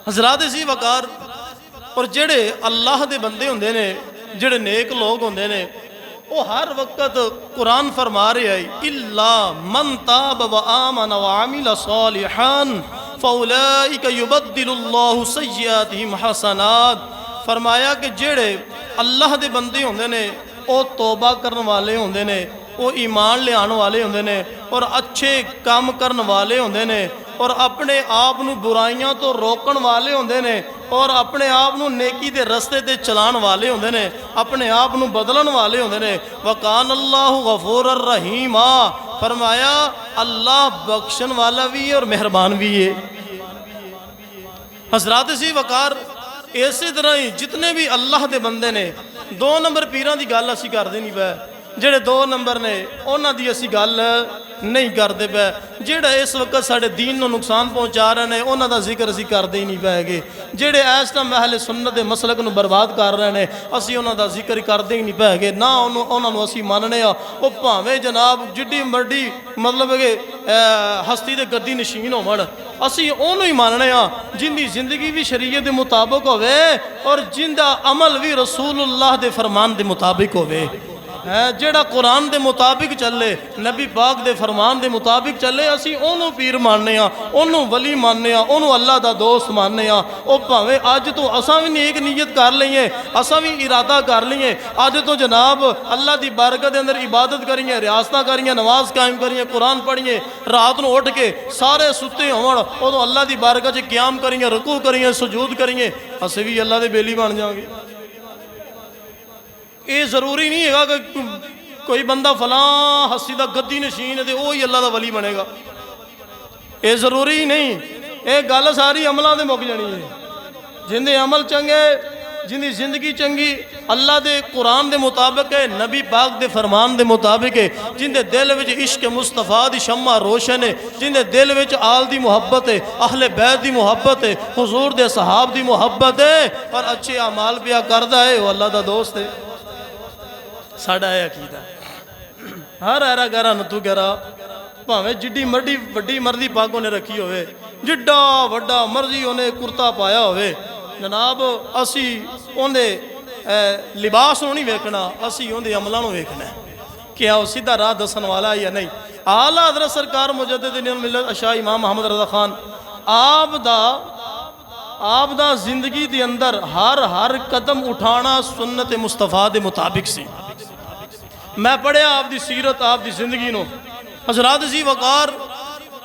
حضرات سی وقار اور جڑے اللہ دے بندے ہوندے نے جڑے نیک لوگ ہوندے نے وہ ہر وقت قرآن فرما رہے ہیں الا من تاب و آمن و عمل صالحا فاولئک یبدل اللہ سیئاتہم حسنات. فرمایا کہ جڑے اللہ دے بندے ہوندے نے وہ توبہ کرن والے ہوندے نے، وہ ایمان لے آنے والے ہوندے نے اور اچھے کام کرن والے ہوندے نے اور اپنے آپ نو برائیاں تو روکن والے ہوندے نے اور اپنے آپ نو نیکی دے رستے تے چلان والے ہوندے نے، اپنے آپ نو بدلن والے ہوندے نے. وَقَانَ اللَّهُ غَفُورًا رَحِيمًا. فرمایا اللہ بخشن والا بھی ہے اور مہربان بھی ہے. حضرات سی وقار اسی طرح ہی جتنے بھی اللہ دے بندے نے 2 نمبر پیران دی گل اسی کر دینی پہ، جڑے 2 نمبر نے انہاں دی اسی گل نہیں کرتے پہ، جڑے اس وقت ساڑھے دین نو نقصان پہنچا رہے ہیں انہاں دا ذکر اسی کردے ہی نہیں پائے گے. جڑے اس ٹائم اہل سنت دے مسلک نو برباد کر رہے ہیں اسی انہاں دا ذکر کردے ہی نہیں پائے گے، نہ انہاں نو اسی ماننے ہاں. وہ بھاویں جناب جڈی مرڈی مطلب کہ ہستی دے گدی نشین ہون اسی اونوں ہی ماننے ہاں جن دی زندگی بھی شریعت دے مطابق ہوئے اور جن دا عمل بھی رسول اللہ دے فرمان دے مطابق ہوئے. جڑا قرآن دے مطابق چلے نبی پاک دے فرمان دے مطابق چلے اسی اونوں پیر ماننے ہاں، اونوں ولی ماننے ہاں، اونوں اللہ دا دوست ماننے ہاں. او بھاویں اج تو اساں بھی نیک نیت کر لئیے، اساں بھی ارادہ کر لئیے اج تو جناب اللہ دی بارگاہ دے اندر عبادت کریے، ریاستاں کریے، نماز قائم کریے، قرآن پڑھیے، رات نو اٹھ کے سارے ستے ہون اودوں اللہ دی بارگاہ وچ قیام کریے، رکوع کریے، سجود کریے، اسی بھی اللہ دے بیلی بن جاؤں گے. یہ ضروری نہیں ہے کہ کوئی بندہ فلاں ہستی دا گدی نشین ہے تو وہی اللہ دا ولی بنے گا، یہ ضروری نہیں. یہ گل ساری عملوں دے مک جانی ہے. جن دے عمل چنگے، جن دی زندگی چنگی اللہ دے قرآن دے مطابق ہے، نبی پاک دے فرمان دے مطابق ہے، جن دے دل وچ عشق مصطفیٰ دی شمع روشن ہے، جن دے دل وچ آل دی محبت ہے، اہل بیت دی محبت ہے، حضور دے صحاب دی محبت ہے اور اچھے اعمال پیا کردا ہے، وہ اللہ دا دوست ہے. ساڑھا ہے عقیدہ. ہر ایرا گرہ نتو گرہ پاویں جڈی مرڈی وڈی مرضی پاکوں نے رکھی ہوئے، جڈا وڈا مرضی انہیں کرتا پایا ہوئے، جناب اسی اندے لباس نو نہیں ویکھنا، اسی اندے عملوں ویکھنا ہے کیا وہ سیدھا راہ دسن والا ہے یا نہیں. اعلیٰ حضرت سرکار مجدد ملت اشاہ امام محمد رضا خان آپ دا زندگی دے اندر ہر قدم اٹھانا سنت مصطفیٰ دے مطابق سی. میں پڑھیا آپ دی سیرت، آپ دی زندگی نو. حضرات سی وقار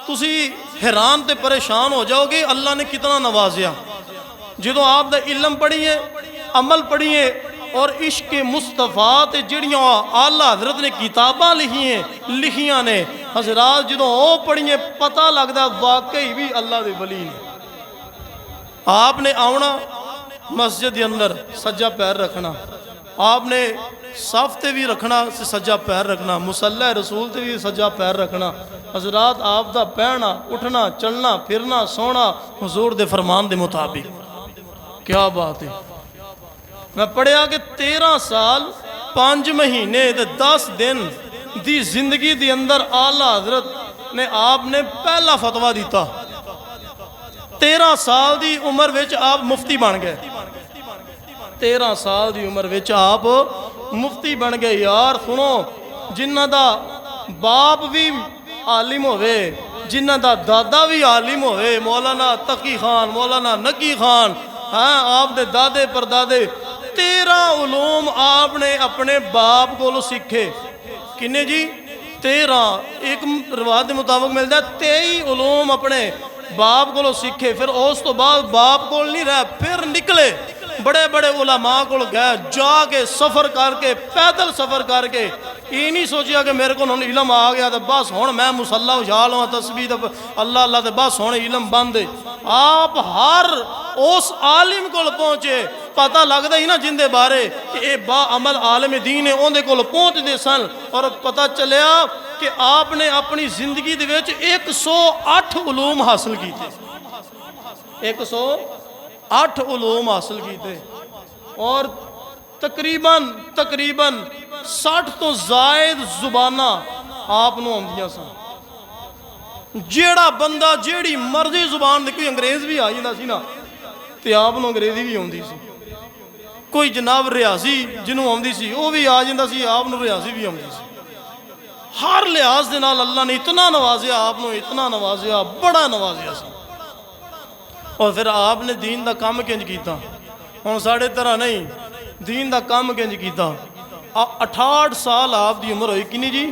تسی حیران تے پریشان ہو جاؤ گے اللہ نے کتنا نوازیا. جدو آپ دا علم پڑھیے، عمل پڑھیے اور عشق مصطفیٰ تے جڑیاں اعلیٰ حضرت نے کتاباں لکھیاں نے، حضرات جدو وہ پڑھیے پتہ لگتا واقعی بھی اللہ دے ولی نے. آپ نے آونا مسجد کے اندر سجا پیر رکھنا، آپ نے صف تے بھی رکھنا سجا پیر رکھنا، مصلی رسول تے بھی سجا پیر رکھنا. حضرات آپ دا پہنا اٹھنا چلنا پھرنا سونا حضور دے فرمان دے مطابق. کیا بات ہے. میں پڑھیا کہ 13 سال 5 مہینے 10 دن دی زندگی دی اندر اعلیٰ حضرت نے آپ نے پہلا فتویٰ دیتا. 13 سال دی عمر وچ آپ مفتی بن گئے. 13 سال دی عمر وچ آپ مفتی بن گئے. یار سنو، جنہ دا باپ بھی عالم ہوئے، جنہ دا دادا بھی عالم ہوئے، مولانا تقی خان، مولانا نقی خان، آپ دے دادے پردادے 13 علوم آپ نے اپنے باپ کو سیکھے. کنے جی 13، ایک روایت کے مطابق ملتا ہے 23 علوم اپنے باپ کو سیکھے. پھر اس تو بعد باپ کو نہیں رہا، پھر نکلے بڑے بڑے علماء کو گئے، جا کے سفر کر کے پیدل سفر کر کے. یہ نہیں سوچیا کہ میرے کو علم آ گیا تو بس ہوں میں مصلی اچھا لوا تسبیح اللہ اللہ تو بس ہوں علم بند. آپ ہر اس عالم کو پہنچے، پتہ لگتا ہی نا جن دے بارے کہ اے با عمل عالم دین ہے اندے کو پہنچ دے سن. اور پتہ چلیا کہ آپ نے اپنی زندگی دے وچ 108 علوم حاصل کیتے. 108 علوم حاصل کیتے اور تقریباً 60 تو زائد زبانہ آپ نو آندیاں سن. جیڑا بندہ جیڑی مرضی زبان دے، کوئی انگریز بھی آئی نہ سی نا، تے آپ نوں انگریزی بھی آتی سی، کوئی جناب ریاضی جنہوں آتی سی وہ بھی آ جاتا سی، آپ نوں ریاضی بھی آتی سی۔ ہر لحاظ دے نال اللہ نے اتنا نوازیا آپ نوں، اتنا نوازیا، بڑا نوازیا سی۔ اور پھر آپ نے دین دا کام کنج کیتا، ہن ساڑھے طرح نہیں، دین دا کام کنج کیتا۔ 68 سال آپ دی عمر ہوئی، کنی جی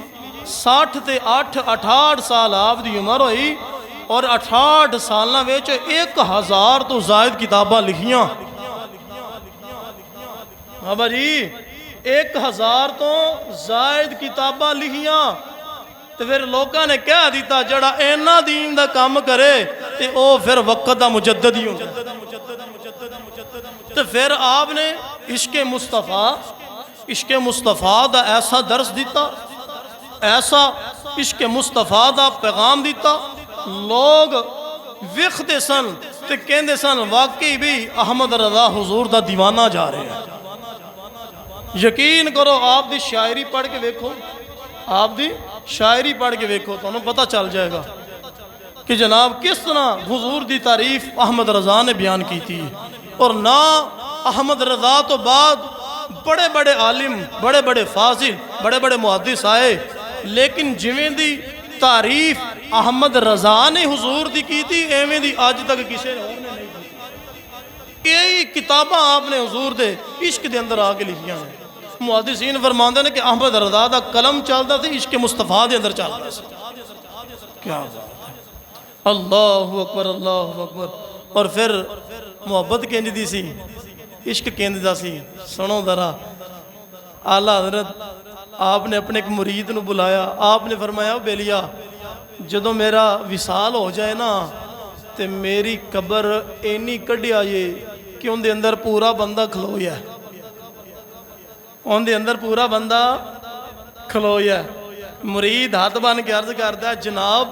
60 تے 8 68 سال آپ دی عمر ہوئی، اور 68 سالاں وچ 1000 تو زائد کتاباں لکھیاں۔ بابا جی 1000 تو زائد کتاباں لکھیاں، تو پھر لوگاں نے کہہ دیتا جڑا اینا دین دا کام کرے تے او پھر وقت دا مجدد ہی ہوتا۔ تو پھر آپ نے عشق مصطفیٰ دا ایسا درس دیتا، ایسا عشق مصطفیٰ دا پیغام دیتا، لوگ وکھدے سن تے کہندے سن واقعی بھی احمد رضا حضور دا دیوانہ جا رہے ہیں۔ یقین کرو آپ دی شاعری پڑھ کے دیکھو، آپ دی شاعری پڑھ کے دیکھو تو انہوں پتہ چل جائے گا کہ جناب کس طرح حضور دی تعریف احمد رضا نے بیان کی تھی۔ اور نہ احمد رضا تو بعد بڑے بڑے عالم، بڑے بڑے فاضل، بڑے بڑے محدث آئے، لیکن جویں دی تعریف احمد رضا نے حضور دی کی تھی ایویں دی آج تک کسی اور نے نہیں کی۔ یہی کتاباں آپ نے حضور دے عشق دے اندر آگے لکھیاں ہیں۔ محدثین فرماندے نے کہ احمد رضا دا قلم چلدا تے عشق مصطفیٰ دے اندر چلدا سی۔ کیا بات ہے، اللہ اکبر، اللہ اکبر۔ اور پھر محبت کنج دی سی، عشق کنج دا سی، سنو ذرا۔ اعلیٰ حضرت آپ نے اپنے ایک مرید نو بلایا، آپ نے فرمایا بیلیا جدوں میرا وصال ہو جائے نا تے میری قبر اینی کڈیا یہ کہ ان دے اندر پورا بندہ کھلویا ہے، ان دے اندر پورا بندہ کھلویا ہے۔ مرید ہاتھ بن کے عرض کرتا ہے جناب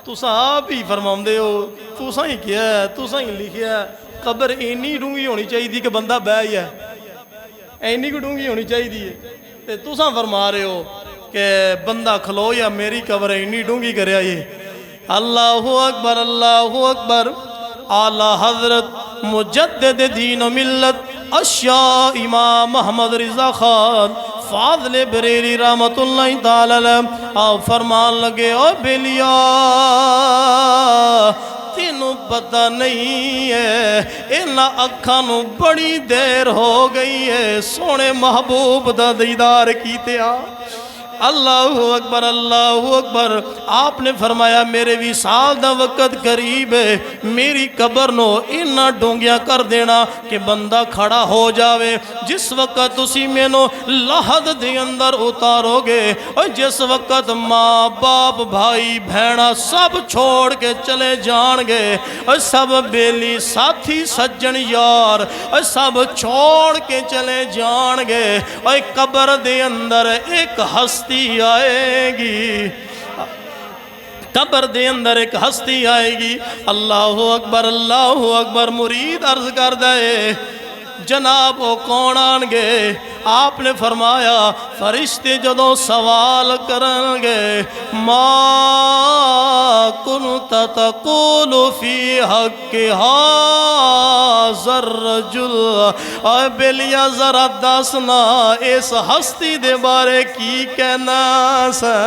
تساں آپ ہی فرماؤندے ہو، تساں ہی کیا ہے، تساں ہی لکھیا ہے قبر اینی ڈونگی ہونی چاہیے کہ بندہ بیٹھ ہے، اینی کو ڈونگی ہونی چاہیے تے تساں فرما رہے ہو کہ بندہ کھلو یا میری قبر اینی ڈونگی کریا یہ۔ اللہ اکبر، اللہ اکبر۔ اعلیٰ حضرت مجدد دین و ملت اشیاء امام محمد رضا خان فاضل بریلی رحمت اللہ تعالی علیہ آپ فرمان لگے او بیلیا تینوں پتہ نہیں ہے اینا اکھانوں بڑی دیر ہو گئی ہے سونے محبوب دا دیدار کیتے آ۔ اللہ اکبر، اللہ اکبر۔ آپ نے فرمایا میرے وصال دا وقت قریب ہے، میری قبر نو اتنا ڈونگیاں کر دینا کہ بندہ کھڑا ہو جاوے۔ جس وقت اسی میں نو لحد دے اندر اتارو گے اور جس وقت ماں باپ بھائی بہنہ سب چھوڑ کے چلے جان گے اور سب بیلی ساتھی سجن یار اور سب چھوڑ کے چلے جان گے اور قبر دے اندر ایک ہستی آئے گی، قبر دے اندر ایک ہستی آئے گی۔ اللہ اکبر، اللہ اکبر۔ مرید عرض کر دے جناب وہ کون آن گے؟ آپ نے فرمایا فرشتے جدوں سوال کرن گے ما کنت تقول فی حق ھذا الرجل، اے بلیا ذرا دسنا اس ہستی دے بارے کی کہنا سا۔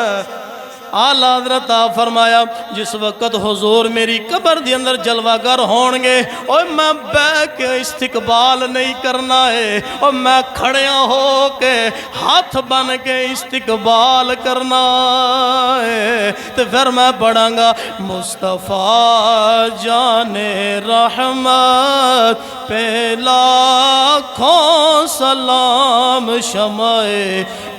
اعلیٰ حضرت فرمایا جس وقت حضور میری قبر دی اندر جلوہ گر ہون گے اور میں بیٹھ کے استقبال نہیں کرنا ہے اور میں کھڑیاں ہو کے ہاتھ بن کے استقبال کرنا ہے، تو پھر میں پڑھاں گا مصطفیٰ جان رحمت پہ لاکھوں سلام شمع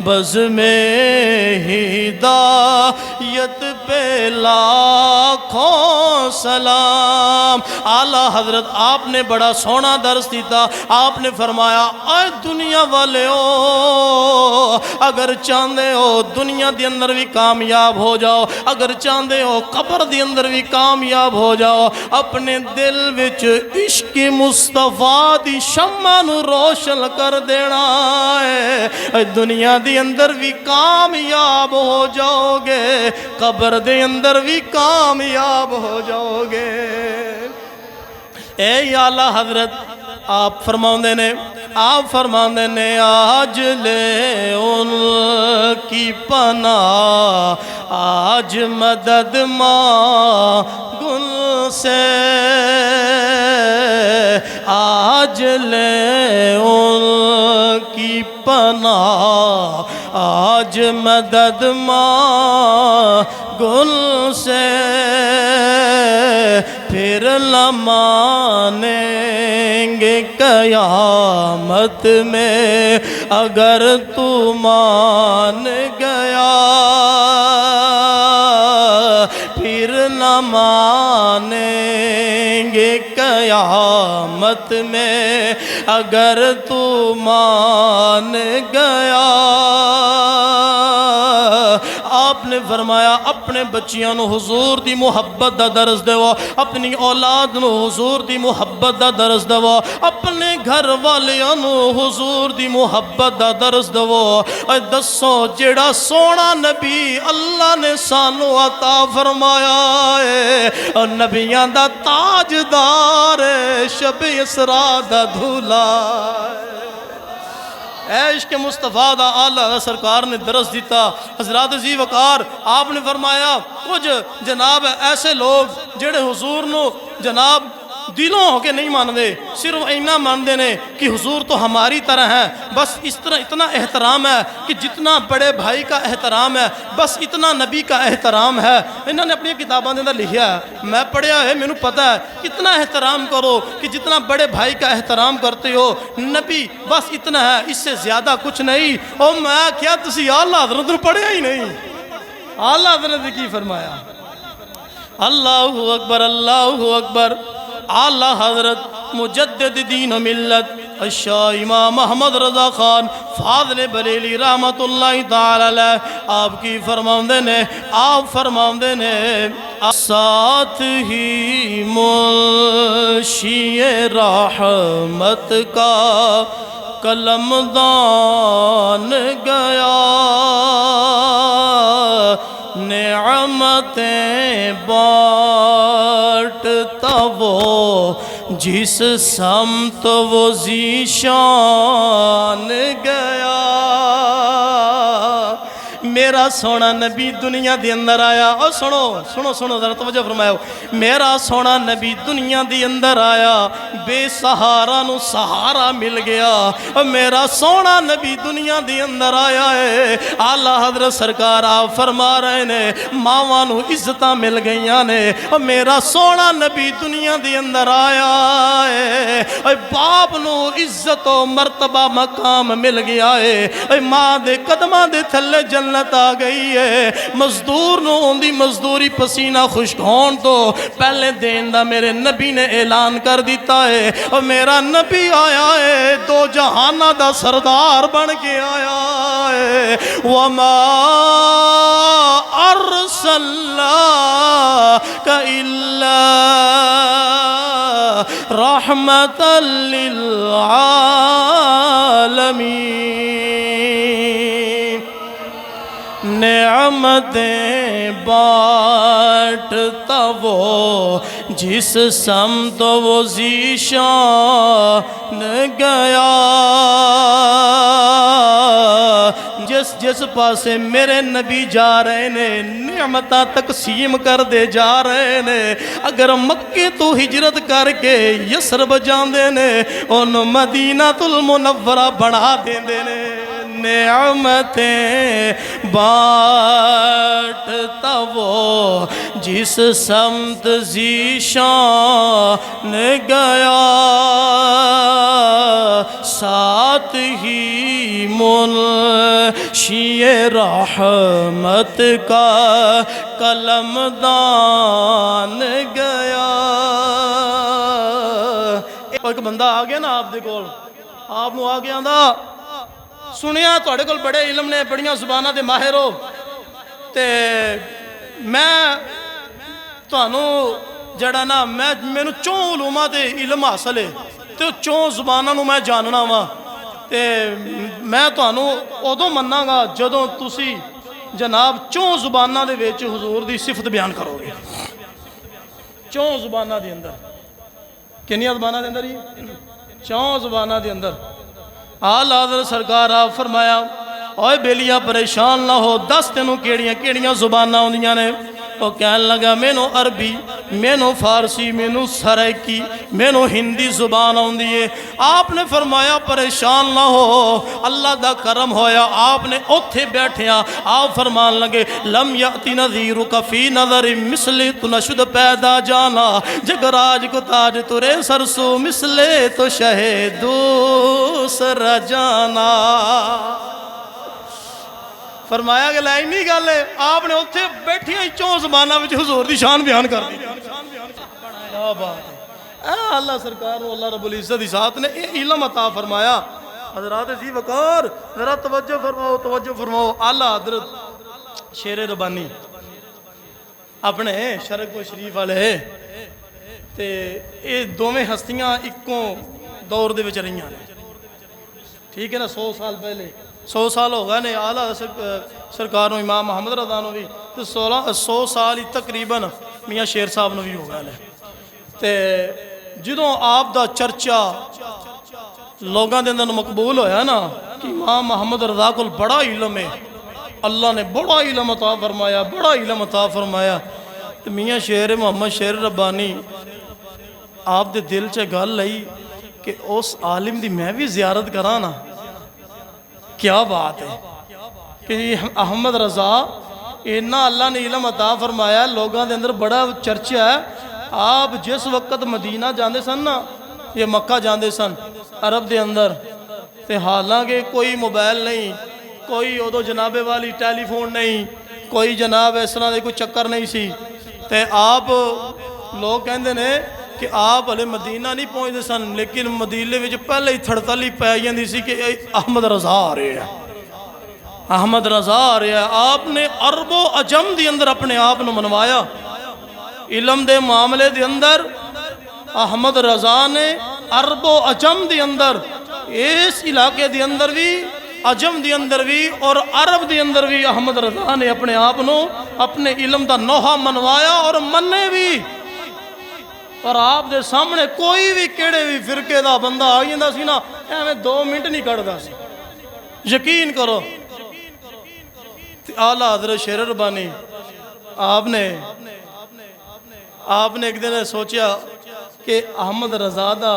بز میں ہدایت پہ لاکھوں سلام۔ اعلیٰ حضرت آپ نے بڑا سونا درس دیتا۔ آپ نے فرمایا اے دنیا والے ہو اگر چاندے ہو دنیا دی اندر بھی کامیاب ہو جاؤ، اگر چاندے ہو قبر دی اندر بھی کامیاب ہو جاؤ، اپنے دل وچ عشق مصطفیٰ دی شمع نو روشن کر دینا ہے، دنیا دی اندر بھی کامیاب ہو جاؤ گے، قبر دے اندر بھی کامیاب ہو جاؤ گے۔ اے آلہ حضرت آپ فرماؤندے نے آج لے ان کی پناہ آج مدد مانگن سے آج لے ان کی پناہ آج مدد مانگن سے پھر نہ مانیں گے قیامت میں اگر تو مان گیا پھر نہ مانیں گے قیامت میں اگر تو مان گیا آپ نے فرمایا اپنے بچیاں نو حضور دی محبت دا درس دیو اپنی اولاد نو حضور دی محبت دا درس دیو اپنے گھر والیاں نو حضور دی محبت دا درس دیو اے دسو جیڑا سونا نبی اللہ نے سانو عطا فرمایا ہے اور نبیاں دا تاجدار ہے شب اسراء دا دھولا اے عشق مصطفیٰ دا آلہ سرکار نے درس دیتا حضرات ذی وقار آپ نے فرمایا کچھ جناب ایسے لوگ جڑے حضور نو جناب دلوں ہو کے نہیں مان دے صرف اینا مان دے نے کہ حضور تو ہماری طرح ہیں بس اس طرح اتنا احترام ہے کہ جتنا بڑے بھائی کا احترام ہے بس اتنا نبی کا احترام ہے انہوں نے اپنی کتابوں نے لکھیا ہے میں پڑھیا ہے میں نے پتا ہے کتنا احترام کرو کہ جتنا بڑے بھائی کا احترام کرتے ہو نبی بس اتنا ہے اس سے زیادہ کچھ نہیں اور میں کیا تسی اعلیٰ حضرت نے پڑھیا ہی نہیں اعلیٰ حضرت نے کی فرمایا اللہ اکبر اعلیٰ حضرت مجدد دین و ملت الشاہ امام محمد رضا خان فاضل بریلی رحمت اللہ تعالی علیہ آپ کی فرماندے نے ساتھ ہی منشی رحمت کا قلم دان گیا نعمتیں بانٹتا وہ جس سمت وہ ذیشان گیا میرا سونا نبی دنیا دی اندر آیا اور سنو ذرا توجہ فرماؤ میرا سونا نبی دنیا دی اندر آیا بے سہارا نو سہارا مل گیا اور میرا سونا نبی دنیا دی اندر آیا ہے اعلیٰ حضرت سرکار آپ فرما رہے نے ماواں نو عزتاں مل گئیاں نے اور میرا سونا نبی دنیا دی اندر آیا ہے اور باپ نو عزت و مرتبہ مقام مل گیا ہے اور ماں دے قدماں دے تھلے جنت آ گئی ہے مزدور نو اندی مزدوری پسینہ خشک ہون تو پہلے دین دا میرے نبی نے اعلان کر دیتا ہے اور میرا نبی آیا ہے دو جہانہ دا سردار بن کے آیا ہے وَمَا أَرْسَلْنَاكَ إِلَّا رَحْمَةً لِلْعَالَمِينَ نعمتیں بانٹتا وہ جس سمت وہ ذیشان گیا جس پاسے میرے نبی جا رہے نے نعمتاں تقسیم کر دے جا رہے نے اگر مکے تو ہجرت کر کے یسرب جاندے نے ان مدینہ المنورہ بنا دیندے نے نعمتیں بانٹتا وہ جس سمت ذیشان گیا ساتھ ہی منشی رحمت کا قلم دان گیا ایک بندہ آ گیا نا آپ دے کول آپ نو آ گیا دا سنیا تھوڑے کول بڑے علم نے بڑیاں زبانہ دے ماہر ہو تے میں تانوں جڑا نا مینوں چوں علوماں دے علم حاصل ہے تے چوں زباناں نو میں جاننا وا تے میں تانوں ادوں مننا گا جدوں تسی جناب چوں زباناں دے وچ حضور دی صفت بیان کرو گے چوں زباناں دے اندر کنیا زبانہ دے اندر ہی 4 زبانہ دے اندر آلہ حضرت سرکار آپ فرمایا اوے بیلیاں پریشان نہ ہو 10 تینوں کیڑیاں زبانہ ہوندیاں نے وہ کہنے لگا مینو عربی مینو فارسی مینو سرائکی مینو ہندی زبان ہوندی ہے آپ نے فرمایا پریشان نہ ہو اللہ دا کرم ہویا آپ نے اوتھے بیٹھیا آپ فرمان لگے لم یأتی نذیرک فی نظر مثل تو نشد پیدا جانا جگراج کو تاج ترے سرسو مثل تو شہد دوسرا جانا فرمایا کہ لائنی گل ہے آپ نے اتھے بیٹھیاں 4 زبانہ وچ حضور دی شان بیان کر دی کیا بات ہے اللہ سرکار و اللہ رب العزت دی ذات نے علم عطا فرمایا حضرات ذی وقار ذرا توجہ فرماؤ اعلیٰ حضرت شیر ربانی اپنے شرک و شریف والے تے یہ دوویں ہستیاں اکوں دور دے وچ رہیاں نے ٹھیک ہے نا 100 سال پہلے 100 سال ہو گئے نے آلہ سرکار نو امام محمد رضا نو بھی تو 100 سال ہی تقریباً میاں شیر صاحب نو بھی ہو گئے نے تے جدوں آپ دا چرچا لوگاں دے اندر مقبول ہویا نا کہ امام محمد رضا کو بڑا علم ہے اللہ نے بڑا علم عطا فرمایا تو میاں شیر محمد شیر ربانی آپ دے دل چے گل لئی کہ اس عالم دی میں بھی زیارت کراں نا کیا بات ہے کہ احمد رضا اتنا اللہ نے علم عطا فرمایا لوگاں دے اندر بڑا چرچا ہے آپ جس وقت مدینہ جاندے سن نا یہ مکہ جاندے سن عرب دے اندر تے حالانکہ کوئی موبائل نہیں کوئی ادو جناب والی ٹیلی فون نہیں کوئی جناب اس طرح دے کوئی چکر نہیں سی تے آپ لوگ کہندے نے کہ آپ ہلے مدینہ نہیں پہنچتے سن لیکن مدینے وچ پہلے ہی تھڑتلی پی جاندی سی کہ احمد رضا آ رہے ہیں احمد رضا آ رہے ہیں آپ نے عرب و عجم دی اندر اپنے آپ نو منوایا علم دے معاملے دے اندر احمد رضا نے عرب و عجم دی اندر اس علاقے دی اندر بھی عجم دی اندر بھی اور عرب دی اندر بھی احمد رضا نے اپنے آپ نو اپنے علم دا نوحہ منوایا اور مننے بھی اور آپ دے سامنے کوئی بھی کیڑے بھی فرقے دا بندہ آئی جاندا سی نا ایویں 2 منٹ نہیں کڑدا سی یقین کرو اعلیٰ حضرت شیر ربانی آپ نے ایک دن سوچیا کہ احمد رضا دا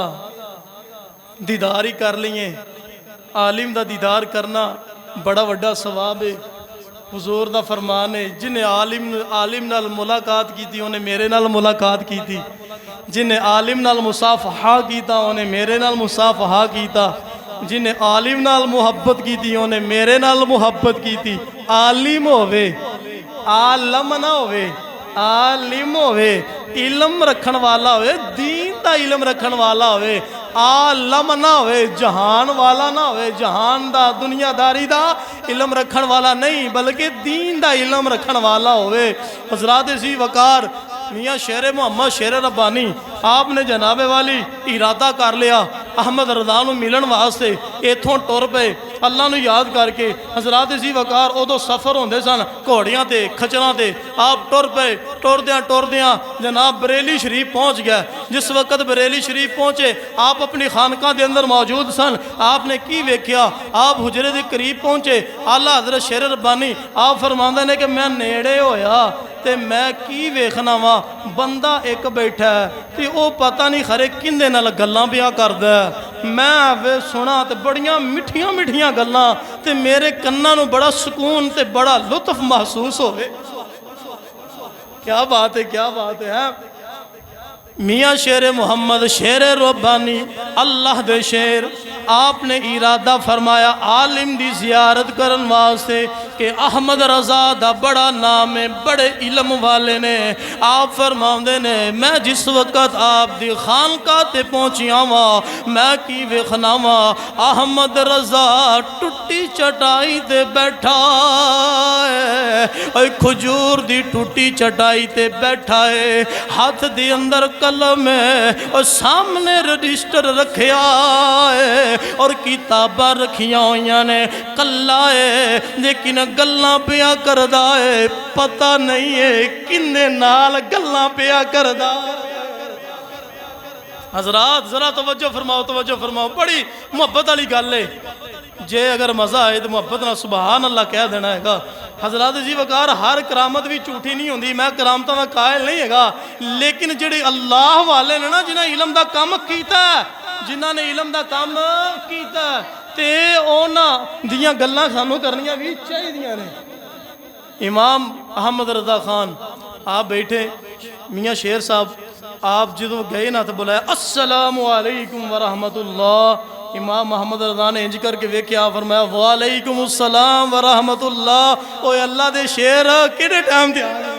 دیدار ہی کر لئے عالم دا دیدار کرنا بڑا وڈا ثواب ہے حضور دا فرمان ہے جنہیں عالم نال ملاقات کی تھی انہیں میرے نال ملاقات کی تھی جنہیں عالم نال مصافحہ کیتا انہیں میرے نال مصافحہ کیتا جنہیں عالم نال محبت کی تھی انہیں میرے نال محبت کی تھی عالم ہوئے عالم نہ ہوئے عالم ہوئے علم رکھن والا ہوئے دین دا علم رکھن والا ہوئے عالم نہ ہوئے جہان والا نہ ہوئے جہان دا دنیا داری دا علم رکھن والا نہیں بلکہ دین دا علم رکھن والا ہوئے حضرات ذی وقار میاں شیر محمد شیر ربانی آپ نے جناب والی ارادہ کر لیا احمد رضا نو ملن واسطے ایتھوں ٹر پے اللہ نو یاد کر کے حضرات ذی وقار ادو سفر ہوندے سن گھوڑیاں تے کھچراں تے آپ ٹر پے ٹر دیاں جناب بریلی شریف پہنچ گیا جس وقت بریلی شریف پہنچے آپ اپنی خانقاہ دے اندر موجود سن آپ نے کی ویکھیا آپ حجرے دے قریب پہنچے اعلیٰ حضرت شیر ربانی آپ فرماندے نے کہ میں نیڑے ہویا تے میں کی ویکھنا وا بندہ ایک بیٹھا ہے تے او پتہ نہیں خرے کندے نال گلاں پیا کردا ہے میں سنا تے بڑیاں مٹھیاں گلاں تے میرے کناں نو بڑا سکون تے بڑا لطف محسوس ہوئے کیا بات ہے میاں شیر محمد شیر ربانی اللہ دے شیر آپ نے ارادہ فرمایا عالم دی زیارت کرن واسطے کہ احمد رضا دا بڑا نام ہے بڑے علم والے نے آپ فرماؤندے نے میں جس وقت آپ دی خانقاہ تے پہنچیاں وا میں کی ویکھنا وا احمد رضا ٹوٹی چٹائی تے بیٹھا ہے اے کھجور دی ٹوٹی چٹائی تے بیٹھا ہے ہاتھ دی اندر قلم ہے اور سامنے رجسٹر رکھیا ہے اور کتاباں رکھیاں ہوئیاں نے کلا ہے لیکن گلاں پیا کردا ہے پتہ نہیں ہے کنے نال گلاں پیا کردا حضرات ذرا توجہ فرماؤ، بڑی محبت والی گل ہے، جے اگر مزہ آئے تو محبت نہ سبحان اللہ کہہ دینا ہے گا۔ حضرات جی وقار ہر کرامت بھی جھوٹی نہیں ہوندی، میں کرامتوں دا قائل نہیں ہے گا، لیکن جڑے اللہ والے نے نا جنہاں علم دا کام کیتا ہے، جنہاں نے علم دا کام کیتا ہے تے اونا دیاں گلاں سانوں کرنیاں بھی چاہیے نے۔ امام احمد رضا خان آپ بیٹھے، میاں شیر صاحب آپ جدو گئے نا تو بولا السلام علیکم ورحمت اللہ۔ امام محمد رضا نے انج کر کے ویکھیا، فرمایا وعلیکم السلام ورحمت اللہ۔ اوے اللہ دے شیر کیڑے ٹائم تے آ گئے؟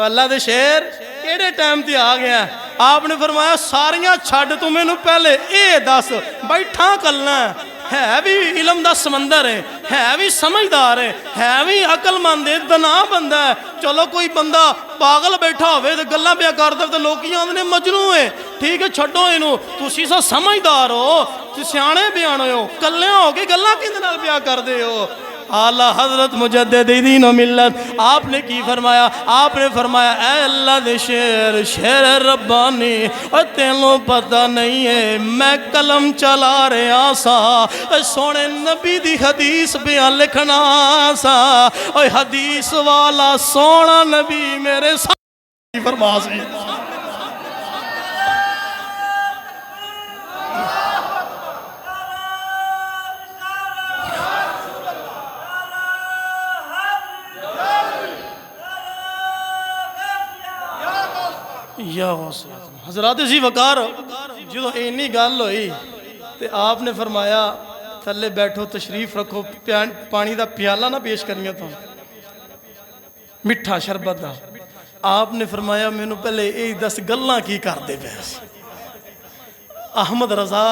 اللہ دے شیر کیڑے ٹائم تے آ گیا؟ آپ نے فرمایا ساریاں چھڈ تو مینوں پہلے اے دس، بیٹھا کلنا ہے بھی علم دا سمندر ہے بھی سمجھدار ہے بھی عقل مند ہے، دنا بندہ ہے۔ چلو کوئی بندہ پاگل بیٹھا ہوئے تو گلاں پیا کردا تے لوکی آندے مجنوں ہے، ٹھیک ہے چھڈو اینو، تسی سا سمجھدار ہو، سیانے بیانے ہو، کلیاں ہو کے گلاں کدے نال پیا کردے ہو؟ اعلیٰ حضرت مجدد دین و ملت آپ نے کی فرمایا؟ آپ نے فرمایا اے اللہ دے شیر، شیر ربانی، اور تینوں پتہ نہیں ہے میں قلم چلا رہا سا، سونے نبی دی حدیث بیان لکھنا سا، اور حدیث والا سونا نبی میرے ساتھ فرما سی۔ حضرات اسی وقار جدو اینی گل ہوئی تے آپ نے فرمایا تھلے بیٹھو تشریف رکھو، پانی دا پیالہ نہ پیش کریاں تو مٹھا شربت دا۔ آپ نے فرمایا مینوں پہلے اے دس گلاں کی کر دے پیس؟ احمد رضا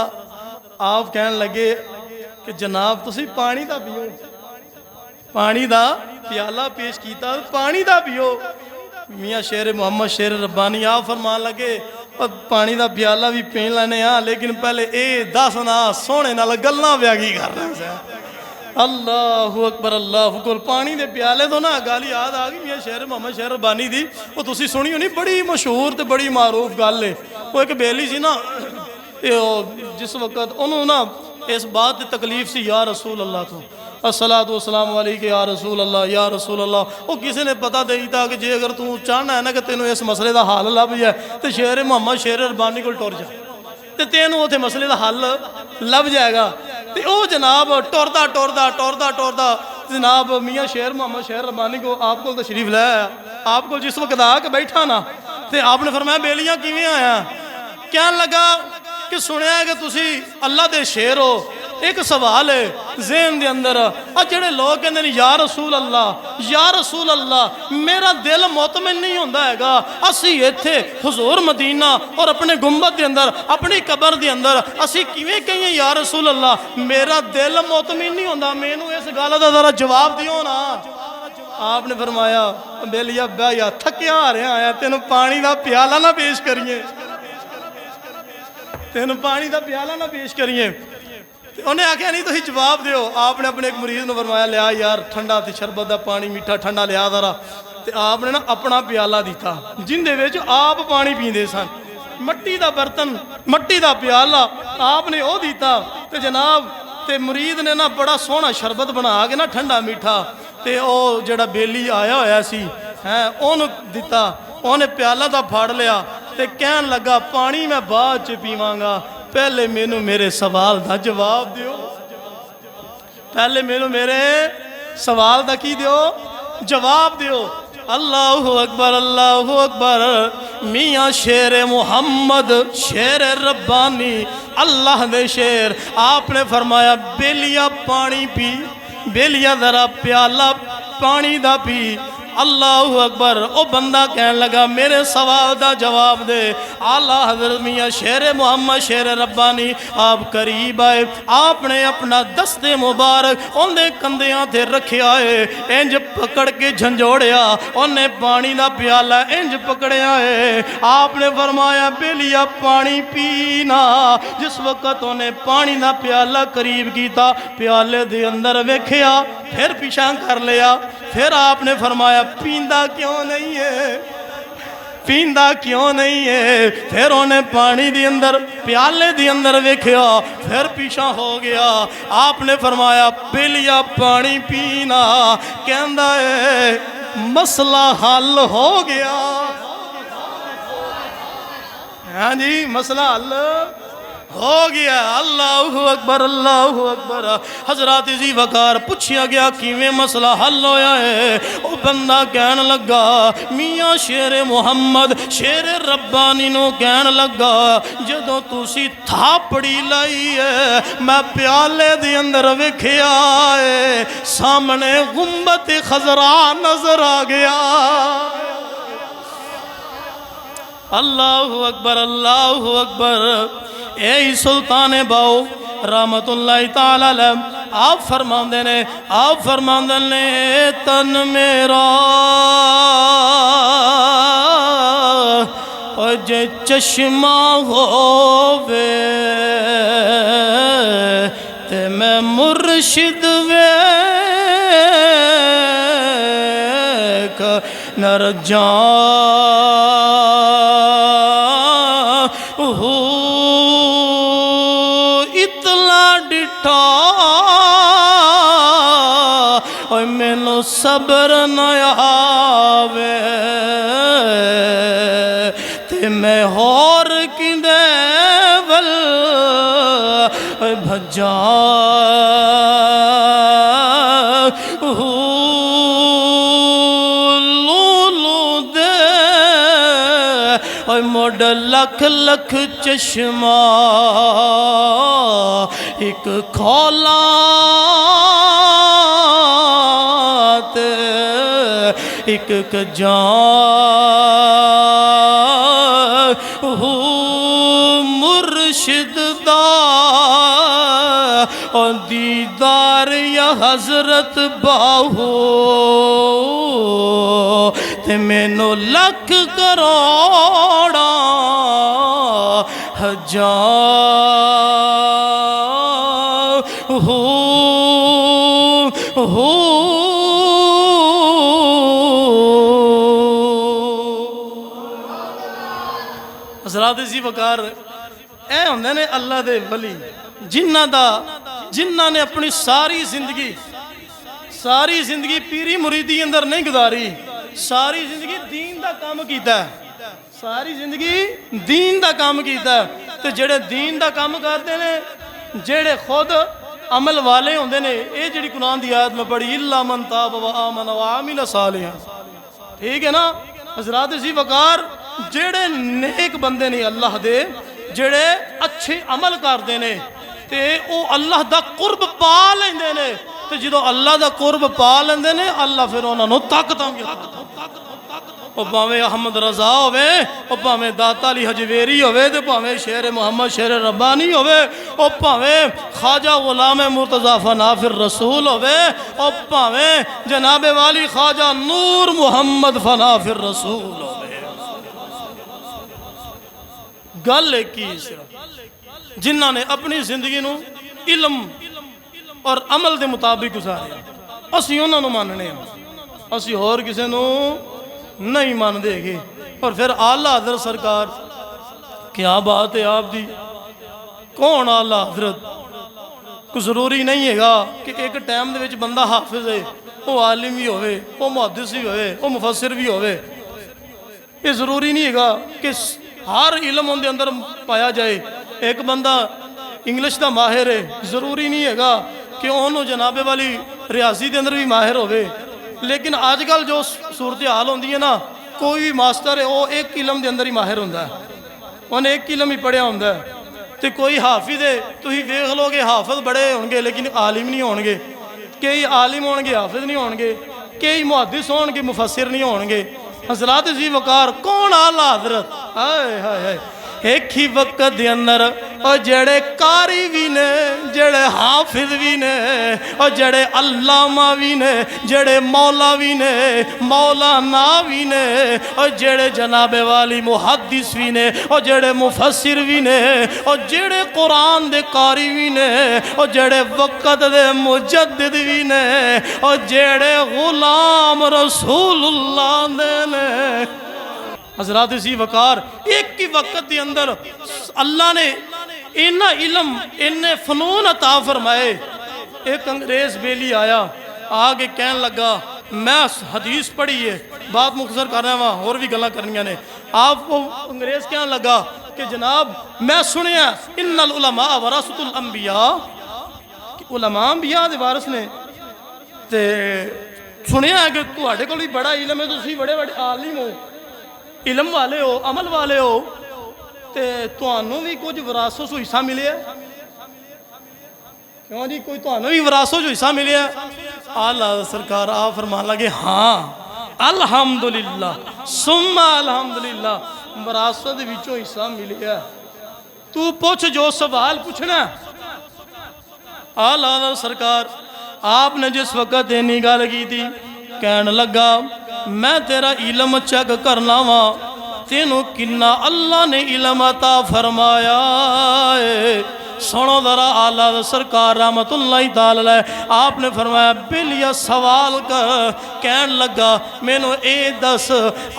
آپ کہن لگے کہ جناب تسی پانی دا پیو، پانی دا پیالہ پیش کیتا، پانی دا پیو۔ میاں شیر محمد شیر ربانی آپ فرمان لگے پانی دا پیالہ بھی پین لینے ہاں، لیکن پہلے اے دس نا سونے نال گلاں پیا کی کر رہے ہیں۔ اللہ اکبر، اللہ اکبر۔ پانی دے پیالے تو نا گل یاد آ گئی میاں شیر محمد شیر ربانی دی، وہ تسی سنی ہونی، بڑی مشہور تے بڑی معروف گل ہے۔ وہ ایک بیلی سی نا، جس وقت انہوں نا اس بات دی تکلیف سی یا رسول اللہ تو الصلاۃ والسلام علیکہ یا رسول اللہ یا رسول اللہ۔ وہ کسی نے پتہ دے دیتا کہ جے اگر تو چاہنا ہے نا کہ تینوں اس مسئلے دا حل لب جائے تو شیر محمد شیر ربانی کو ٹر جا تے تینوں اوتھے مسئلے دا حل لب جائے گا۔ تے او جناب ٹردا جناب میاں شیر محمد شیر ربانی کو آپ کو تشریف لے آیا۔ آپ کو جس وقت آ کے بیٹھا نا تے آپ نے فرمایا بیلیاں کیویں آیا؟ کہنے لگا کہ سنیا ہے کہ تسی اللہ دے شیر ہو، ایک سوال ہے ذہن دے اندر، اور جڑے لوگ کہندے نے یا رسول اللہ، میرا دل مطمئن نہیں ہوندا ہے گا، اسی ایتھے حضور مدینہ اور اپنے گنبد دے اندر اپنی قبر دے اندر اسی کیویں کہیں یا رسول اللہ، میرا دل مطمئن نہیں ہوندا، مینوں اس گل دا ذرا جواب دیو نا۔ آپ نے فرمایا بیلیا بہ یا تھکیا آ رہا آیا، تینوں پانی دا پیالہ نہ پیش کریے، تینوں پانی دا پیالہ نہ پیش کریے۔ انہیں آکھیا نہیں تو ہی جواب دیو۔ آپ نے اپنے ایک مریض نے فرمایا لیا یار ٹھنڈا تے شربت دا پانی میٹھا ٹھنڈا لیا ذرا، تے آپ نے نا اپنا پیالہ دیتا جن دے وچ آپ پانی پیندے سن، مٹی دا برتن مٹی دا پیالہ آپ نے او دیتا تے جناب تے مرید نے نا بڑا سونا شربت بنا کے نا ٹھنڈا میٹھا تے او جڑا بیلی آیا ہویا سی اونوں دیتا، اونے پیالہ دا پھاڑ لیا تے کہن لگا پانی میں بعد چ پیواں گا، پہلے مینوں میرے سوال دا جواب دیو، پہلے مینوں میرے سوال دا کی دیو جواب دیو۔ اللہ اکبر، اللہ اکبر۔ میاں شیر محمد شیر ربانی اللہ دے شیر، آپ نے فرمایا بیلیا پانی پی، بیلیا ذرا پیالہ پانی دا پی۔ اللہ اکبر۔ او بندہ کہنے لگا میرے سوال دا جواب دے۔ اعلیٰ حضرت میاں شیر محمد شیر ربانی آپ قریب آئے، آپ نے اپنا دست مبارک اندے کندیاں تھے رکھیا ہے، انج پکڑ کے جھنجوڑیا، انہیں پانی دا پیالہ انج پکڑیا ہے۔ آپ نے فرمایا بیلیا پانی پینا۔ جس وقت انہیں پانی دا پیالہ قریب کیتا، پیالے دے اندر ویکھیا، پھر پیچھا کر لیا، پھر آپ نے فرمایا پیندہ کیوں نہیں ہے؟ پیندا کیوں نہیں ہے؟ پھر انہیں پانی دی اندر پیالے دی اندر ویکھیا، پھر پیچھا ہو گیا، آپ نے فرمایا پل یا پانی پینا، کہندا ہے مسئلہ حل ہو گیا۔ ہاں جی مسئلہ حل ہو گیا۔ اللہ اکبر اللہ اکبر۔ حضرات ذی وقار پوچھیا گیا کیویں مسئلہ حل ہویا ہے؟ وہ بندہ کہن لگا، میاں شیر محمد شیر ربانی نو کہن لگا، جدوں تسی تھاپڑی لائی ہے میں پیالے دی اندر ویکھیا ہے، سامنے گنبد خضرا نظر آ گیا۔ اللہ اکبر اللہ اکبر۔ اے سلطان باؤ رحمت اللہ تعالی علیہ آپ فرماندے نے تن میرا جے چشمہ ہووے تے میں مرشد ویکھ نر جان مینو صبر نہ آوے تے میں ہور کیندے ول بھجا لولو دے مڈ لکھ لکھ چشمہ ایک کھولا ایک جان مرشد دا دیدار یا حضرت باہو تے مینو لکھ کروڑا حضرات ذی وقار اے ہوندے نے اللہ دے ولی جنہ نے اپنی ساری زندگی پیری مریدی اندر نہیں گزاری، ساری زندگی دین دا کام کیتا ہے، ساری زندگی دین دا کام کیتا ہے۔ تو جڑے دین دا کام کرتے ہیں، جڑے خود عمل والے ہوندے نے، اے جڑی قرآن دی آیت میں پڑھی الا من تاب و آمن و عامل صالحا، ٹھیک ہے نا حضرات ذی وقار؟ جڑے نیک بندے نے اللہ دے، جڑے اچھے عمل کردے نے تے او اللہ دا قرب پا لیندے نے، تے جدوں اللہ دا قرب پا لیندے نے اللہ پھر انہاں نوں طاقتاں دیندا۔ او پاویں احمد رضا ہوے، او پاویں داتا علی حجویری ہوے، تے پاویں شیر محمد شیر ربانی ہوے، او پاویں خواجہ غلام مرتضی فناف الرسول ہوے، او پاویں جناب والی خواجہ نور محمد فناف الرسول ہوے۔ گل ایک ہی صرف جنہ نے اپنی زندگی نو علم اور عمل دے مطابق گزاریا، اسی انہاں نو ماننے ہیں، اسی اور کسے نو نہیں مان دے گے۔ اور پھر اعلیٰ حضرت سرکار، کیا بات ہے آپ دی، کون اعلیٰ حضرت؟ کوئی ضروری نہیں ہے گا کہ ایک ٹائم دے وچ بندہ حافظ ہے، وہ عالم بھی ہوئے، وہ محدث بھی ہوئے، وہ مفسر بھی ہوئے، یہ ضروری نہیں ہے گا کہ ہر علم ان دے اندر پایا جائے۔ ایک بندہ انگلش دا ماہر ہے، ضروری نہیں ہے گا کہ انہوں جناب والی ریاضی دے اندر بھی ماہر ہوئے۔ لیکن آج کل جو صورتحال ہوندی ہے نا، کوئی بھی ماسٹر ہے وہ ایک علم دے اندر ہی ماہر ہوندہ ہے، انہیں ایک علم ہی پڑھیا ہوندہ ہے۔ تو کوئی حافظ ہے، تو ہی دیکھ لو کہ حافظ بڑے ہونگے لیکن عالم نہیں ہونگے، کئی عالم ہونگے حافظ نہیں ہونگے، کئی محدث ہونگے مفسر نہیں ہونگے۔ حضرات ذی وقار کون اعلیٰ حضرت؟ آئے ہائے ہائے، ایک ہی وقت دے اندر اور جڑے قاری بھی نے، جڑے حافظ بھی نے، اور جڑے علامہ بھی نے، جڑے مولا بھی نے، مولانا بھی نے، اور جڑے جناب والی محدث بھی نے، اور جڑے مفسر بھی نے، اور جڑے قرآن دے قاری بھی نے، اور جڑے وقت دے مجدد بھی نے، اور جڑے غلام رسول اللہ دے نے۔ حضرات سی وقار ایک ہی وقت دے اندر اللہ نے اینا علم اینے فنون عطا فرمائے. ایک انگریز بیلی آیا آگے کہن لگا میں حدیث پڑھی ہے بات مختصر کر رہا ہوں اور بھی گلاں کرنیاں نے. آپ کو انگریز کہن لگا کہ جناب میں سنیا ان العلماء ورثۃ الانبیاء کہ علماء انبیاء دے وارث نے تے سنیا ہے کہ تہاڈے کول بھی بڑا علم ہے تسی بڑے بڑے عالم ہو علم والے ہو عمل والے ہو تے تانوں بھی کچھ وراثت چوں حصہ ملیا کیوں جی کوئی تانوں بھی وراثت چوں حصہ ملیا. اعلیٰ سرکار آپ فرمان لگے ہاں الحمدللہ ثم الحمدللہ وراثت وچوں حصہ ملیا. تو پوچھ جو سوال پوچھنا. اعلیٰ سرکار آپ نے جس وقت اینی گل کی تھی کہن لگا میں تیرا علم چیک کرنا وا تینوں کنا اللہ نے علم عطا فرمایا ہے. سنو ذرا اعلیٰ سرکار رحمت اللہ تعالی علیہ آپ نے فرمایا بلیا سوال کر. کہن لگا مینوں اے دس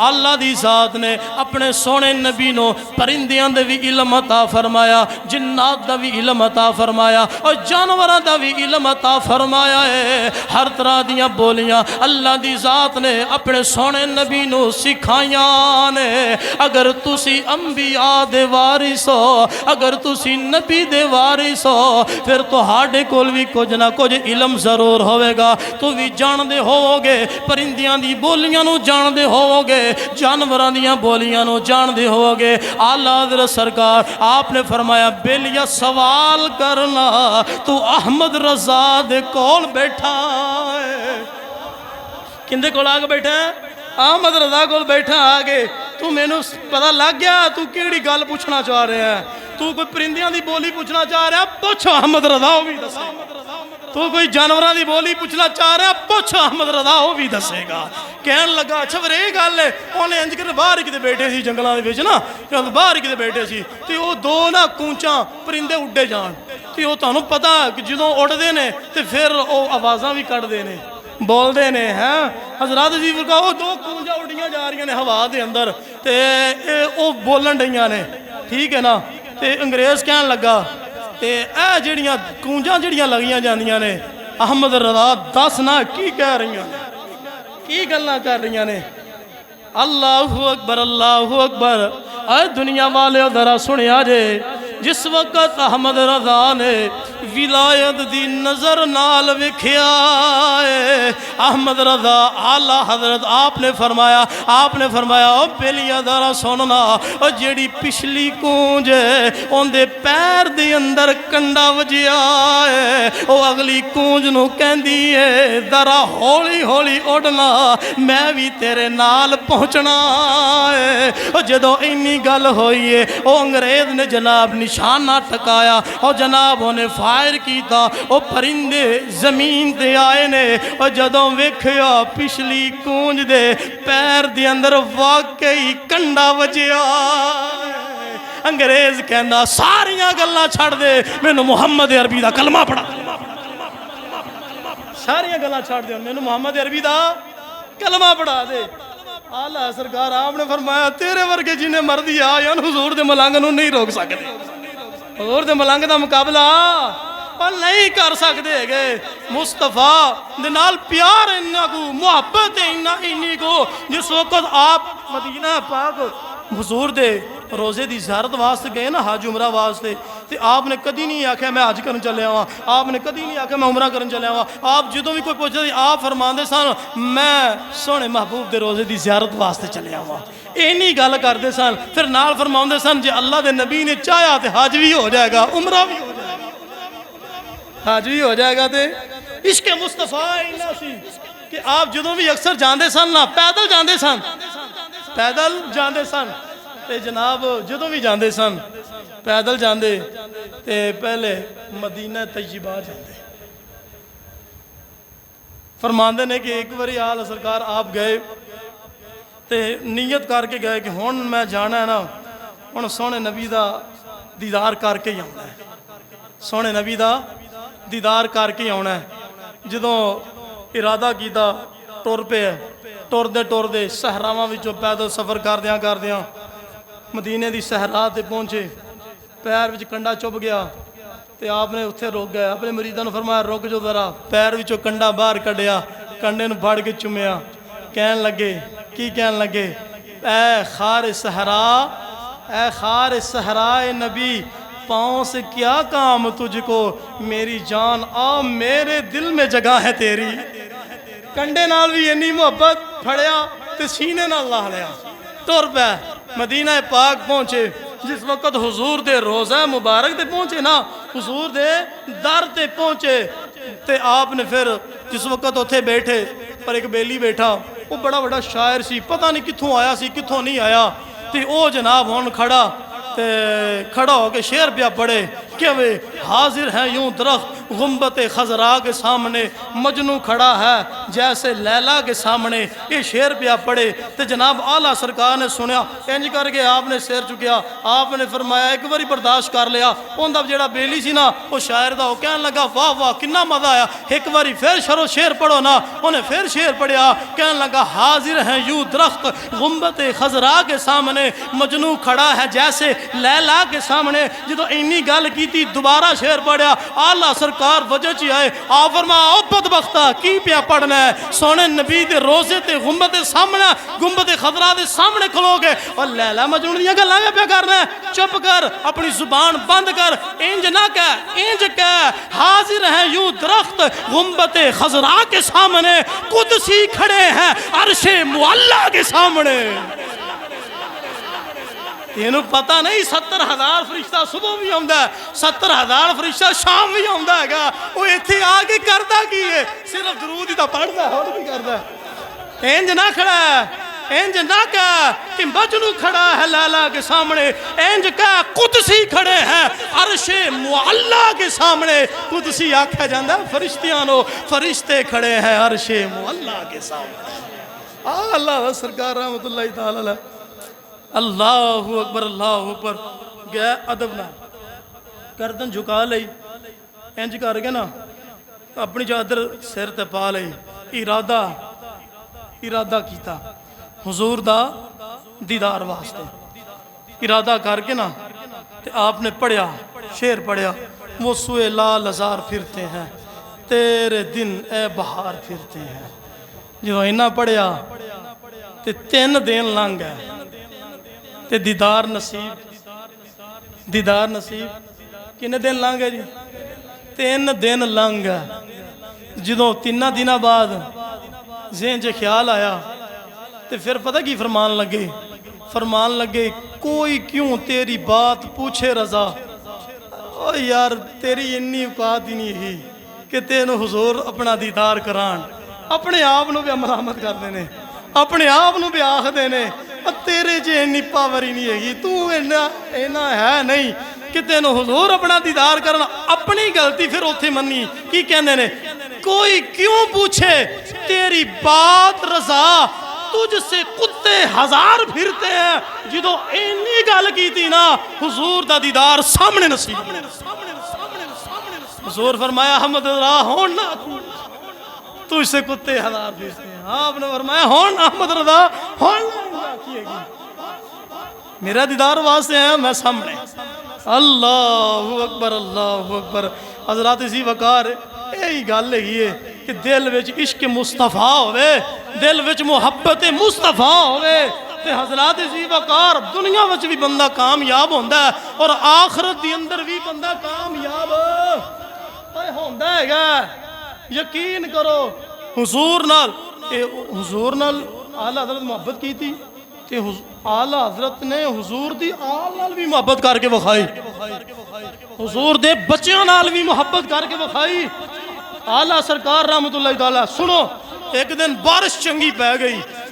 اللہ دی ذات نے اپنے سونے نبی نو پرندیاں دے بھی علم عطا فرمایا جنات دا بھی علم عطا فرمایا اور جانوراں دا بھی علم عطا فرمایا ہے. ہر طرح دیاں بولیاں اللہ دی ذات نے اپنے سونے نبی نو سکھائیاں نے. اگر تسی انبیاء دے وارث ہو اگر تسی نبی دے وارث ہو پھر تہاڈے کول بھی کچھ نہ کچھ علم ضرور ہوئے گا. تو بھی جان دے ہو گے پرندیاں دی بولیاں نو جان دے ہو گے جانوراں دیاں بولیاں نو جان دے ہو گے. اعلیٰ حضرت سرکار آپ نے فرمایا بیلیا سوال کرنا تو احمد رضا دے کول بیٹھا ہے. کندے کول آگے بیٹھا ہے احمد رضا کول بیٹھا آگے. تو میں نے پتہ لگ گیا تو کیڑی گل پوچھنا چاہ رہے ہیں. تو کوئی پرندیاں دی بولی پوچھنا چاہ رہا ہے پوچھ احمد رضا ہو بھی دسے. تو کوئی جانوراں دی بولی پوچھنا چاہ رہا ہے پوچھ احمد رضا ہو بھی دسے گا. کہن لگا اچھا پھر یہ گل ہے انہیں انج کر باہر کتے بیٹھے سی جنگلاں دے وچ نا باہر کتے بیٹھے سی تے وہ دو نا کونچاں پرندے اڈے جان تے وہ تانوں پتہ کہ جدوں اڑدے نے تے پھر وہ آوازاں بھی کڈدے نے بول دے نے ہیں. حضرات جی وہ دو کونجاں اڈیاں جا رہی نے ہوا دے اندر تے وہ بولن ڈیاں نے ٹھیک ہے نا. تے انگریز کہن لگا تے اے جڑیاں کونجاں جڑیاں لگیاں جاندیاں نے احمد رضا دس نہ کی کہہ رہی ہیں کی گلاں کر رہی نے. اللہ اکبر اللہ اکبر. اے دنیا والے ذرا سنیا جے جس وقت احمد رضا نے ولایت دی نظر نال وکھیا ہے احمد رضا اعلیٰ حضرت آپ نے فرمایا او بیلیا ذرا سننا او جیڑی پچھلی کونج ہے ان دے پیر دے اندر کنڈا وجیا ہے او اگلی کونج نو کہندی ہے ذرا ہولی ہولی اڑنا میں بھی تیرے نال پہنچنا ہے. او جدوں اینی گل ہوئی ہے او انگریز نے جناب نشانہ ٹکایا اور جناب انہیں فائر کیتا او پرندے زمین دے آئے نے اور جدوں ویکھیا پچھلی کونج دے پیر دے اندر واقعی کنڈا وجیا. انگریز کہندا ساریاں گلاں چھڑ دے مینوں محمد عربی دا کلمہ پڑھا. ساریاں گلاں چھڑ دے مینوں محمد عربی دا کلمہ پڑھا دے. اعلیٰ سرکار آپ نے فرمایا تیرے ورگے جنہیں مردی آیا حضور دے ملنگ نو نہیں روک سکتے. حضور دے ملنگ دا مقابلہ پر نہیں کر سکتے گئے. مصطفیٰ دے نال پیار انہاں کو محبت انہی کو جس وقت آپ مدینہ پاک حضور دے روزے دی زیارت واسطے گئے نا حج عمرہ واسطے تے آپ نے کدی نہیں آکھیا میں حج کرن چلے آواں آپ نے کدی نہیں آکھیا میں عمرہ کرن چلے آواں. آپ جدوں بھی کوئی پوچھدا سی آپ فرماندے سن میں سونے محبوب دے روزے دی زیارت واسطے چلے آواں. اینی گل کردے سن پھر نال فرماندے سن جے اللہ دے نبی نے چاہیا تے حج بھی ہو جائے گا عمرہ بھی ہو جائے گا حج بھی ہو جائے گا. تے عشق مصطفیٰ اینا سی کہ آپ جدوں بھی اکثر جاندے سن نا پیدل جاندے سن تے جناب جدوں بھی جاندے سن پیدل جاندے تے پہلے مدینہ طیبہ جاندے. فرماندے نے کہ ایک باری اعلیٰ سرکار آپ گئے تے نیت کر کے گئے کہ ہن میں جانا ہے نا ہن سونے نبی دا دیدار کر کے ہی آنا ہے. سونے نبی دا دیدار کر کے ہی آنا ہے. جدوں ارادہ کیتا ٹر پے ٹردے ٹردے صحراواں وچوں پیدل سفر کردیاں مدینے دی صحرا تے پہنچے، پیر وچ کنڈا چب گیا تے آپ نے اتھے روک گیا، اپنے مریداں نوں فرمایا رک جو ذرا، پیر وچوں کنڈا باہر کڈیا، کنڈے نوں پھاڑ کے چومیا، کہن لگے کی کہن لگے، اے خار صحرا، اے خار صحرا نبی، پاؤں سے کیا کام تجھ کو، میری جان آ میرے دل میں جگہ ہے تیری۔ کنڈے نال بھی انی محبت، پھڑیا تے سینے نال لا لیا، ٹر پہ مدینہ پاک پہنچے۔ جس وقت حضور دے روزہ مبارک تے پہنچے نا، حضور دے در تے پہنچے تے آپ نے پھر جس وقت اتھے بیٹھے پر ایک بیلی بیٹھا، وہ بڑا شاعر سی، پتہ نہیں کتھوں آیا سی کتھوں نہیں آیا، تے او جناب ہون کھڑا ہو کے شعر پیا پڑھے کہ وہ حاضر ہیں یوں درخت غنبت خضرا کے سامنے، مجنوں کھڑا ہے جیسے لیلا کے سامنے، یہ شعر پیا پڑھے تے جناب اعلیٰ سرکار نے سنیا، انج کر کے آپ نے سیر چکیا، آپ نے فرمایا ایک باری برداشت کر لیا، ان دا جڑا بیلی سی نا وہ شاعر دا، وہ کہن لگا واہ واہ کنا مزہ آیا، ایک باری پھر شعر پڑھو نا، انہیں پھر شعر پڑھیا، کہن لگا حاضر ہیں یوں درخت غنبت خضرا کے سامنے، مجنوں کھڑا ہے جیسے لیلا کے سامنے۔ جدو اینی گل کیتی دوبارہ شعر پڑھیا، اعلیٰ سرکار وجہ چی آئے، آپ فرمایا او بدبختہ کی پیا پڑھنا ہے، سونے نبی دے روزے تے گنبد سامنے، گنبد خضرا دے سامنے کھلو گے اور لیلا مجنون دیاں گلاں پیا کرنا ہے، چپ کر، اپنی زبان بند کر، انج نہ کہہ، انج کہہ، حاضر ہیں یوں درخت گنبد خضرا کے سامنے، قدسی کھڑے ہیں عرش معلیٰ کے سامنے۔ تینوں پتہ نہیں 70,000 فرشتہ صبح بھی آمدہ ہے، 70,000 فرشتہ شام بھی آمدہ ہے گا، وہ ایتھے آگے کردہ کی ہے، صرف درود ہی تا پڑھتا ہے اور بھی کردہ ہے۔ انج نہ کھڑا ہے، انج نہ کہا کہ مجنوں کھڑا ہے لیلا کے سامنے، انج کہا قدسی کھڑے ہیں عرش معلیٰ کے سامنے۔ قدسی آکھا جاندہ فرشتیاں نو، فرشتے کھڑے ہیں عرش معلیٰ کے سامنے۔ اللہ سرکار رحمت اللہ تعالی علیہ، اللہ اکبر اللہ اکبر، گئے ادب نہ گردن جھکا لئی، انج کر کے نا اپنی چادر سر تے پا لئی، ارادہ کیتا حضور دا دیدار واسطے، ارادہ کر کے نا تے آپ نے پڑھیا، شعر پڑھیا، وہ سوئے لال ہزار پھرتے ہیں تیرے دن اے بہار پھرتے ہیں۔ جو اینا پڑھیا تے 3 دن لنگ گئے تے دیدار نصیب کنے دن لنگ گئے جی؟ 3 دن لنگ گئے۔ جدوں 3 دنوں بعد ذہن چ خیال آیا تے پھر پتہ کی فرمان لگے کوئی کیوں تیری بات پوچھے رضا، او یار تیری انی اوقات ہی نہیں ہے کہ تینوں حضور اپنا دیدار کران، اپنے آپ نو بھی ملامت کر دینے، اپنے آپ نو بھی آخ دینے، تیرے جے انی پاور ہی نہیں ہے گی، تو اینا ہے نہیں کہ تینوں حضور اپنا دیدار کرنا۔ اپنی غلطی پھر اتھے منی، کی کہنے نے کوئی کیوں پوچھے تیری بات رضا، تجھ سے کتے 1000 پھرتے ہیں۔ جدو اینی گل کی تھی نا حضور دا دیدار سامنے نصیب، حضور فرمایا احمد رضا ہون نہ تجھ سے کتے 1000 پھرتے ہیں۔ آپ نے فرمایا ہون احمد رضا ہون نہ کیے گی، میرا دیدار واسطے ہیں میں سامنے۔ اللہ اکبر اللہ اکبر۔ حضرات اسی وقار یہی گل ہے کہ دل وچ عشق مصطفیٰ ہوئے، دل وچ محبت مصطفیٰ ہوئے تے حضرات اسی وقار دنیا وچ بھی بندہ کامیاب ہوندہ ہے اور آخرت دی اندر بھی بندہ کامیاب ہوندہ ہے گا۔ یقین کرو حضور نال اعلیٰ حضرت محبت کی تھی تے اعلیٰ حضرت نے حضور دی آل نال بھی محبت کر کے بخائی، حضور دے بچیاں نال بھی محبت کر کے بخائی۔ اعلیٰ سرکار رحمت اللہ تعالیٰ سنو، ایک دن بارش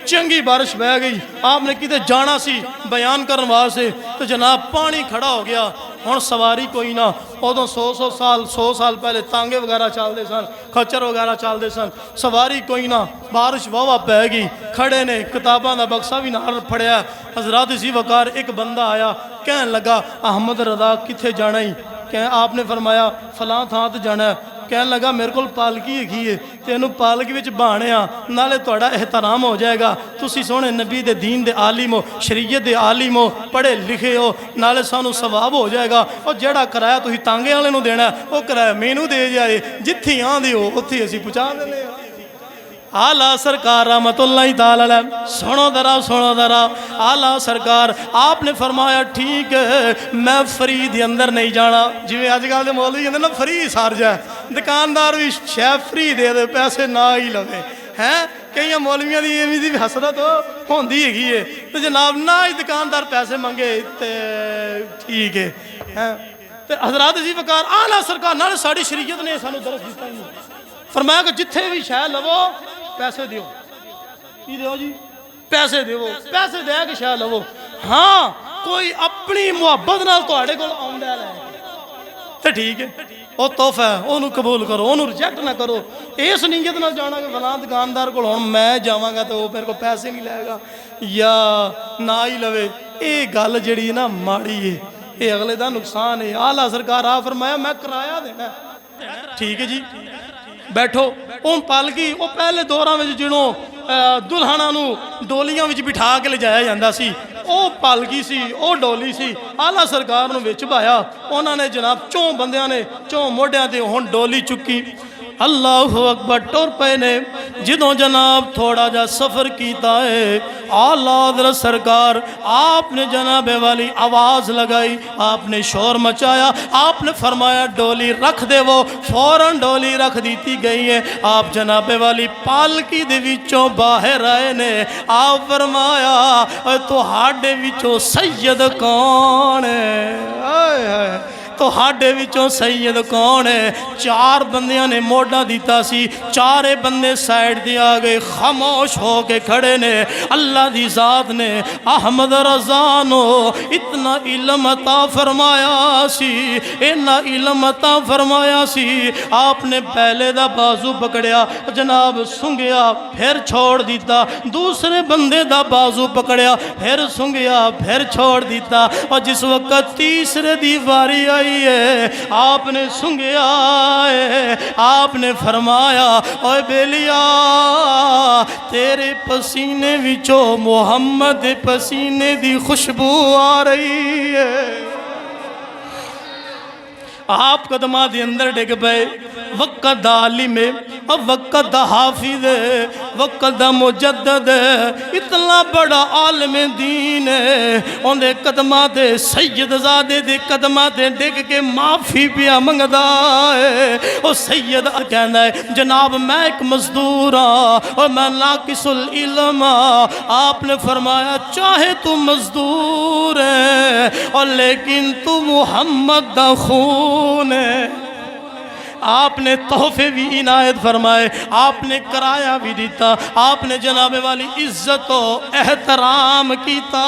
چنگی بارش بہ گئی، آپ نے کدھر جانا سی بیان کرنے واسطے تو جناب پانی کھڑا ہو گیا، ہن سواری کوئی نہ، ادوں 100 سال پہلے تانگے وغیرہ چلتے سن، کھچر وغیرہ چلتے سن، سواری کوئی نہ، بارش واہ پہ گئی، کھڑے نے کتاباں دا بکسا بھی نال پھڑیا۔ حضرات اسی وقار ایک بندہ آیا کہن لگا احمد رضا کتھے جانا ہی، کہ آپ نے فرمایا فلاں تھاں تے جانا ہے۔ کہنے لگا میرے کو پالکی ہی ہے تینوں پالکی وچ بہانیا نالے تہاڈا احترام ہو جائے گا تسی سونے نبی دے دین دے عالم ہو شریعت دے عالم ہو پڑھے لکھے ہو نالے سانو ثواب ہو جائے گا اور جیڑا کرایہ تسی تانگے والے نو دینا ہے وہ کرایہ مینوں دے جائے جتھی آندے ہو اوتھے اسی پہنچا دینے آلہ سرکار رحمت اللہ تعالی علیہ سنو ذرا آلہ سرکار آپ نے فرمایا ٹھیک ہے میں فری دے اندر نہیں جانا جی آج کل دے مولوی کہندے نا فری سار جائے دکاندار بھی شے فری دے دے پیسے نہ ہی لگے ہیں کئی مولویاں دی حسرت ہوندی ہے تو جناب نہ ہی دکاندار پیسے منگے تے ٹھیک ہے تے حضرات عزیز وقار آلہ سرکار نال ساڈی شریعت نے سانو درس دیتا ہے فرمایا کہ جتھے بھی شے لو پیسے دیو کی دیو جی پیسے دیو پیسے دے کے شے لو ہاں کوئی اپنی محبت نال تواڈے کول آوندا ہے تے ٹھیک ہے وہ تحفہ ہے اونوں قبول کرو اونوں ریجیکٹ نہ کرو اس نیت نال جانا کہ فلاں دکاندار کول ہن میں جاواں گا تے وہ میرے کو پیسے نہیں لے گا یا نہ ہی لوے اے گل جڑی نا ماڑی ہے اے اگلے دا نقصان ہے اعلیٰ سرکار آ فرمایا میں کرایہ دینا ٹھیک ہے جی بیٹھو اون پالکی وہ پہلے دوراں وچ جنوں دلہناں نو ڈولیاں وچ بٹھا کے لے جایا جاندا سی او پالکی سی او ڈولی سی آلہ سرکار نو وچ بایا انہاں نے جناب چوں بندیاں نے چوں موڈیاں تے ہن ڈولی چکی اللہ اکبر ٹر پے نے جدوں جناب تھوڑا جا سفر کیتا ہے اعلیٰ حضرت سرکار آپ نے جناب والی آواز لگائی آپ نے شور مچایا آپ نے فرمایا ڈولی رکھ دے وہ فوراً ڈولی رکھ دیتی گئی ہے آپ جناب والی پالکی دے وچوں باہر آئے نے آپ فرمایا تو ہاڈے وچوں سید کون ہے آئے آئے تو ہاڈے وچوں سید کون ہے چار بندیاں نے موڈا دیتا سی چارے بندے سائیڈ دیا گئے خاموش ہو کے کھڑے نے اللہ دی ذات نے احمد رضانو اتنا علم عطا فرمایا سی اتنا علم عطا فرمایا سی آپ نے پہلے دا بازو پکڑیا جناب سنگیا پھر چھوڑ دیتا دوسرے بندے دا بازو پکڑیا پھر سنگیا پھر چھوڑ دیتا اور جس وقت تیسرے دی واری آئی آپ نے سنگیا ہے آپ نے فرمایا اوے بیلیا تیرے پسینے وچوں محمد پسینے دی خوشبو آ رہی ہے آپ قدمہ دے اندر ڈگ پئے وقت دا عالم وقت دا حافظ وقت دا مجدد اتنا بڑا عالم دین ہے ان دے قدمہ دے سید زادے دے قدمہ دے ڈگ کے معافی پیا منگدا ہے او سید کہنا ہے جناب میں ایک مزدور ہاں اور میں ناقص العلم آپ نے فرمایا چاہے تو مزدور ہے اور لیکن تو محمد دا خون ہے آپ نے تحفے بھی عنایت فرمائے آپ نے کرایہ بھی دیتا آپ نے جناب والی عزت و احترام کیتا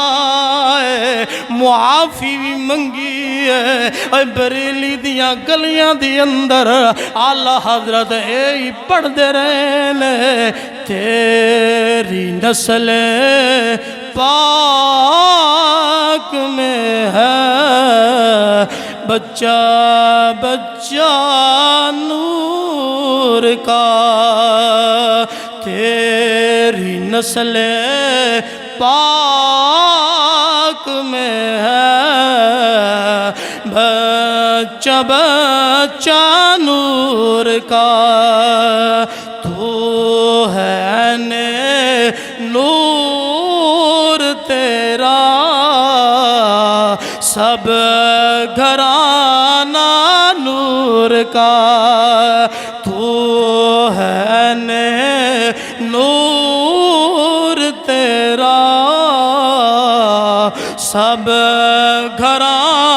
ہے معافی بھی منگی ہے اے بریلی دیاں گلیاں دی اندر اعلیٰ حضرت اے پڑھ دے رہے تیری نسل پاک میں ہے بچہ بچہ نور کا تیری نسل پاک میں ہے بچہ بچہ نور کا تو ہے نور تیرا سب گھرانہ نور کا تو ہے نور تیرا سب گھرانہ